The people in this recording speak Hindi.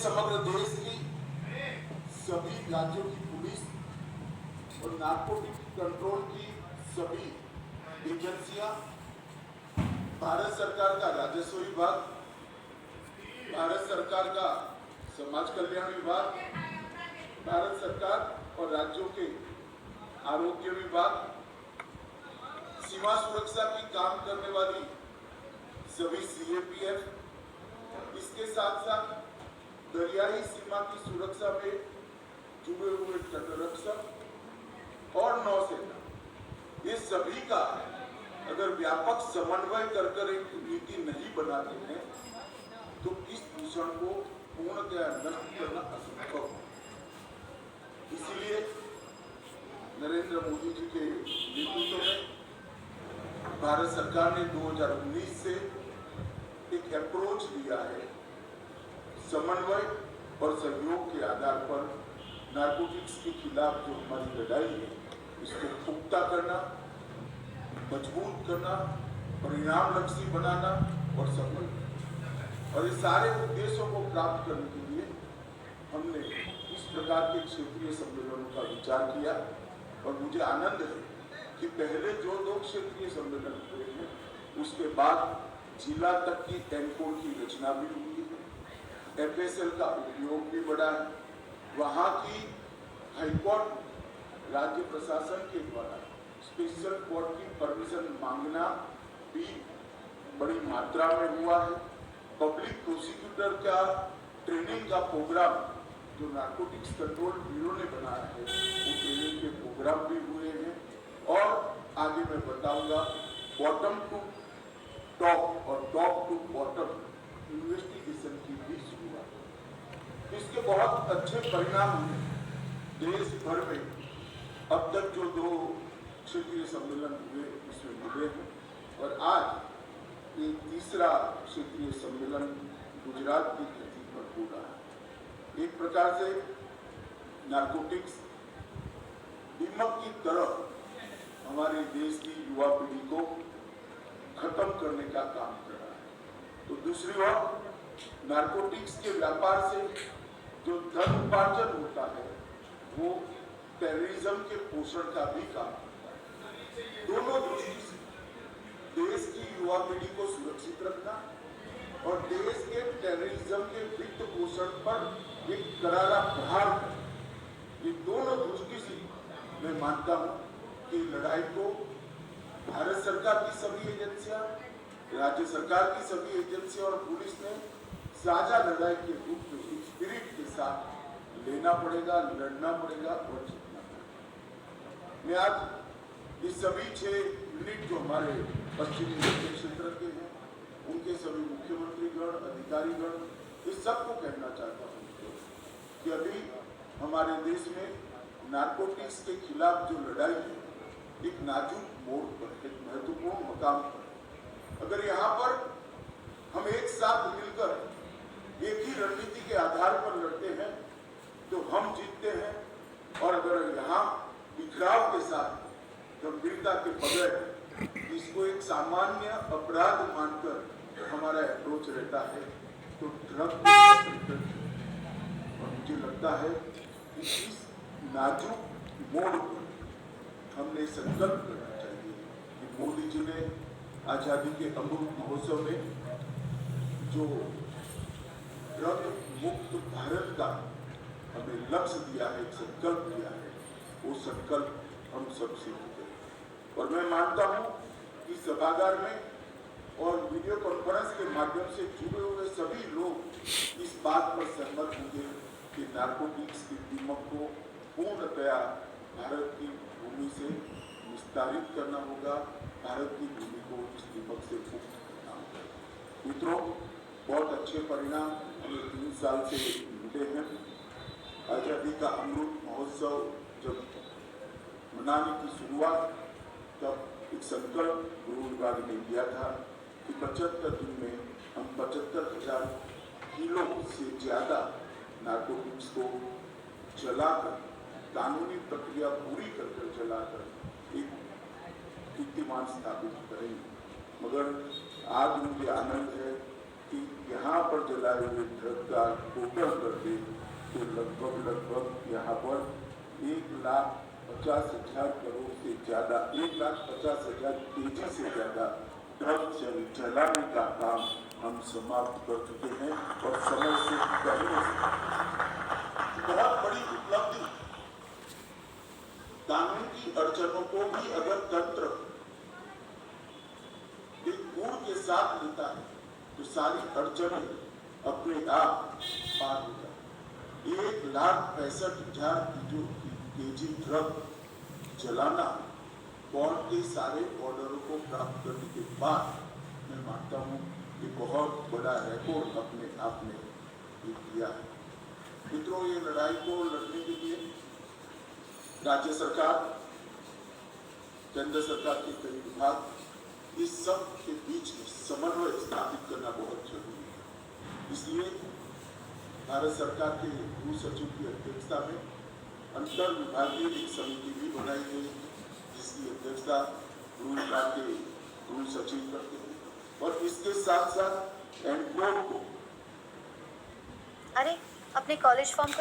समग्र देश की सभी राज्यों की पुलिस और नार्कोटिक कंट्रोल की सभी एजेंसियां, भारत सरकार का राजस्व विभाग, भारत सरकार का समाज कल्याण विभाग, भारत सरकार और राज्यों के आरोग्य विभाग, सीमा सुरक्षा की काम करने वाली सभी सीएपीएफ, इसके साथ साथ दरियाई सीमा की सुरक्षा में जुड़े हुए तटरक्षक और नौसेना, ये सभी का अगर व्यापक समन्वय कर एक नीति नहीं बनाते हैं तो इस दूषण को पूर्णतया नष्ट करना असंभव है। इसीलिए नरेंद्र मोदी जी के नेतृत्व में भारत सरकार ने 2019 से एक अप्रोच लिया है, समन्वय और सहयोग के आधार पर नार्कोटिक्स के खिलाफ जो हमारी लड़ाई है इसको पुख्ता करना, मजबूत करना, परिणाम लक्ष्य बनाना और सफल करना। और ये सारे उद्देश्यों को प्राप्त करने के लिए हमने इस प्रकार के क्षेत्रीय सम्मेलनों का विचार किया और मुझे आनंद है कि पहले जो 2 क्षेत्रीय सम्मेलन हुए हैं उसके बाद जिला तक की एनकोड की रचना भी हुई है, एफएसएल का उपयोग भी बढ़ा है, वहाँ की हाईकोर्ट राज्य प्रशासन के द्वारा स्पेशल कोर्ट की परमिशन मांगना भी बड़ी मात्रा में हुआ है। पब्लिक प्रोसिक्यूटर का ट्रेनिंग का प्रोग्राम जो नार्कोटिक्स कंट्रोल ब्यूरो ने बनाया है वो ट्रेनिंग के प्रोग्राम भी हुए हैं और आगे मैं बताऊंगा बॉटम टू टॉप और टॉप टू बॉटम इन्वेस्टिगेशन की भी शुरुआत। इसके बहुत अच्छे परिणाम हुए देश भर में। अब तक जो 2 क्षेत्रीय सम्मेलन हुए इसमें मिले हैं और आज एक तीसरा क्षेत्रीय सम्मेलन गुजरात की धरती पर हो रहा है। एक प्रकार से नार्कोटिक्स दीमक की तरह हमारे देश की युवा पीढ़ी को खत्म करने का काम कर रहा है। तो दूसरी ओर नार्कोटिक्स के व्यापार से जो धन उपार्जन होता है वो टेररिज्म के पोषण का भी काम करता है। दोनों दृष्टि से देश की युवा पीढ़ी को सुरक्षित रखना और देश के टेररिज्म के वित्त पोषण पर एक करारा प्रहार करना, ये दोनों दृष्टि से मैं मानता हूँ कि लड़ाई को भारत सरकार की सभी एजेंसियां, राज्य सरकार की सभी एजेंसियां और पुलिस ने साझा लड़ाई के रूप में स्पिरिट के साथ लेना पड़ेगा, लड़ना पड़ेगा और जीतना पड़ेगा। मैं आज ये सभी 6 यूनिट जो हमारे पश्चिमी क्षेत्र के हैं उनके सभी मुख्यमंत्रीगण, अधिकारीगण, इस सबको कहना चाहता हूँ कि अभी हमारे देश में नार्कोटिक्स के खिलाफ जो लड़ाई है एक नाजुक मोड़ पर, एक महत्वपूर्ण मकाम पर। अगर यहाँ पर हम एक साथ मिलकर एक ही रणनीति के आधार पर लड़ते हैं तो हम जीतते हैं और अगर यहाँ बिखराव के साथ गंभीरता के बगैर इसको एक सामान्य अपराध मानकर हमारा अप्रोच रहता है तो ड्रग और मुझे लगता है कि इस नाजुक मोड़ पर हमने संकल्प करना चाहिए कि मोदी जी ने आजादी के अमृत महोत्सव में जो ड्रग मुक्त भारत का हमें लक्ष्य दिया है, संकल्प दिया है, वो संकल्प हम सब सिद्ध करें। और मैं मानता हूँ कि सभागार में और वीडियो कॉन्फ्रेंस के माध्यम से जुड़े हुए सभी लोग इस बात पर सहमत होंगे कि नार्कोटिक्स की दीमक को पूर्णतया भारत की भूमि से विस्तारित करना होगा, भारत की भूमि को इस दीमक से मुक्त करना होगा। मित्रों, बहुत अच्छे परिणाम हमें 3 साल से मिले हैं। आजादी का अमृत महोत्सव जब मनाने की शुरुआत तब एक संकल्प गृह विभाग ने किया था कि 75 दिन में हम 75,000 किलो से ज्यादा नार्कोटिक्स को जलाकर, कानूनी प्रक्रिया पूरी कर जलाकर एक कीर्तिमान स्थापित करेंगे। मगर आज मुझे आनंद है कि यहाँ पर जलाए हुए ड्रग का टोटल करके तो लगभग यहाँ पर 1,50,000 करोड़ से ज्यादा 1,50,000 केजी से ज्यादा ड्रग जलाने का काम हम समाप्त कर चुके हैं और समय से पहले से बहुत बड़ी उपलब्धि। कानून की अड़चनों को भी अगर तंत्र एक गुण के साथ लेता है तो सारी अड़चनें अपने आप पार हो जाती। 1,65,000 केजी ड्रग जलाना बॉन्ड के सारे ऑर्डरों को प्राप्त करने के बाद मैं मानता हूँ कि बहुत बड़ा रिकॉर्ड अपने आप में किया है। मित्रों, ये लड़ाई को लड़ने के लिए राज्य सरकार, केंद्र सरकार के कई विभाग, इस सब के बीच में समन्वय स्थापित करना बहुत जरूरी है। इसलिए भारत सरकार के गृह सचिव की अध्यक्षता में अंतर विभागीय एक समिति भी बनाई गई जिसकी अध्यक्षता गृह विभाग के गृह सचिव करते हैं और इसके साथ साथ एनकोड को अरे अपने कॉलेज फॉर्म